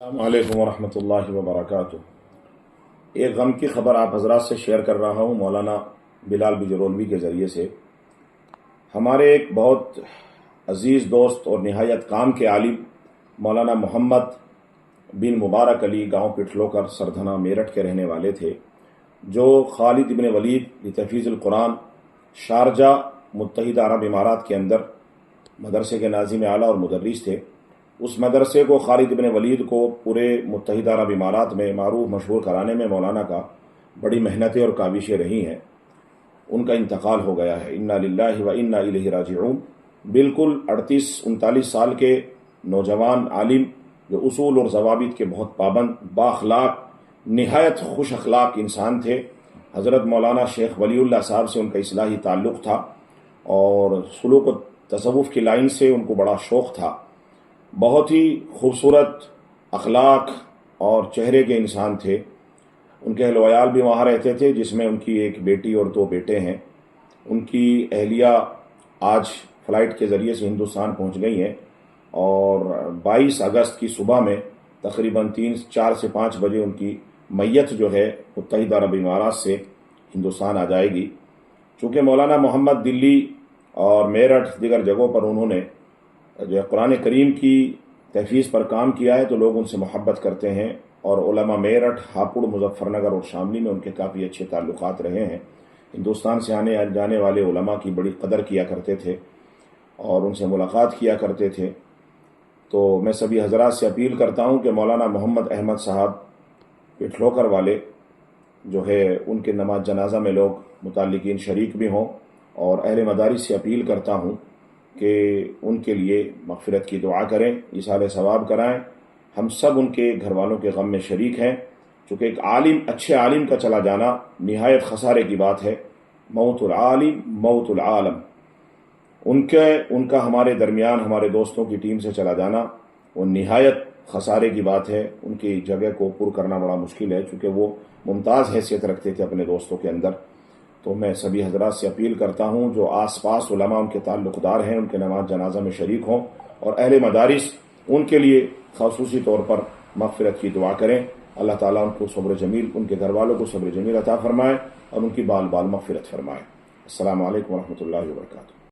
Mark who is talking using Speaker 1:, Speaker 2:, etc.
Speaker 1: السلام علیکم ورحمۃ اللہ وبرکاتہ۔ ایک غم کی خبر آپ حضرات سے شیئر کر رہا ہوں مولانا بلال بجرولوی کے ذریعے سے۔ ہمارے ایک بہت عزیز دوست اور نہایت کام کے عالم مولانا محمد بن مبارک علی گاؤں پٹھلوکر سردھنا میرٹھ کے رہنے والے تھے، جو خالد بن ولید لتحفیظ القرآن شارجہ متحدہ عرب امارات کے اندر مدرسے کے ناظم اعلیٰ اور مدرس تھے۔ اس مدرسے کو خالد بن ولید کو پورے متحدہ عرب امارات میں معروف مشہور کرانے میں مولانا کا بڑی محنتیں اور کاوشیں رہی ہیں۔ ان کا انتقال ہو گیا ہے، انا للہ و انا الیہ راجعون۔ بالکل 38-39 سال کے نوجوان عالم جو اصول اور ضوابط کے بہت پابند، بااخلاق، نہایت خوش اخلاق انسان تھے۔ حضرت مولانا شیخ ولی اللہ صاحب سے ان کا اصلاحی تعلق تھا اور سلوک و تصوف کی لائن سے ان کو بڑا شوق تھا۔ بہت ہی خوبصورت اخلاق اور چہرے کے انسان تھے۔ ان کے اہل وعیال بھی وہاں رہتے تھے، جس میں ان کی ایک بیٹی اور 2 بیٹے ہیں۔ ان کی اہلیہ آج فلائٹ کے ذریعے سے ہندوستان پہنچ گئی ہیں اور 22 اگست کی صبح میں تقریباً 4 سے 5 بجے ان کی میت جو ہے متحدہ عرب امارات سے ہندوستان آ جائے گی۔ چونکہ مولانا محمد دلی اور میرٹھ دیگر جگہوں پر انہوں نے جو قرآن کریم کی تحفیظ پر کام کیا ہے، تو لوگ ان سے محبت کرتے ہیں، اور علماء میرٹھ، ہاپوڑ، مظفر نگر اور شاملی میں ان کے کافی اچھے تعلقات رہے ہیں۔ ہندوستان سے آنے جانے والے علماء کی بڑی قدر کیا کرتے تھے اور ان سے ملاقات کیا کرتے تھے۔ تو میں سبھی حضرات سے اپیل کرتا ہوں کہ مولانا محمد احمد صاحب پٹھلوکر والے جو ہے ان کے نماز جنازہ میں لوگ متعلقین شریک بھی ہوں، اور اہل مدارس سے اپیل کرتا ہوں کہ ان کے لیے مغفرت کی دعا کریں، ایصال ثواب کرائیں۔ ہم سب ان کے گھر والوں کے غم میں شریک ہیں، چونکہ ایک عالم، اچھے عالم کا چلا جانا نہایت خسارے کی بات ہے۔ موت العالم موت العالم۔ ان کا ہمارے درمیان ہمارے دوستوں کی ٹیم سے چلا جانا وہ نہایت خسارے کی بات ہے۔ ان کی جگہ کو پر کرنا بڑا مشکل ہے، چونکہ وہ ممتاز حیثیت رکھتے تھے اپنے دوستوں کے اندر۔ تو میں سبھی حضرات سے اپیل کرتا ہوں جو آس پاس علماء ان کے تعلق دار ہیں، ان کے نماز جنازہ میں شریک ہوں، اور اہل مدارس ان کے لیے خصوصی طور پر مغفرت کی دعا کریں۔ اللہ تعالیٰ ان کو صبر جمیل، ان کے گھر والوں کو صبر جمیل عطا فرمائے اور ان کی بال بال مغفرت فرمائے۔ السلام علیکم ورحمۃ اللہ وبرکاتہ۔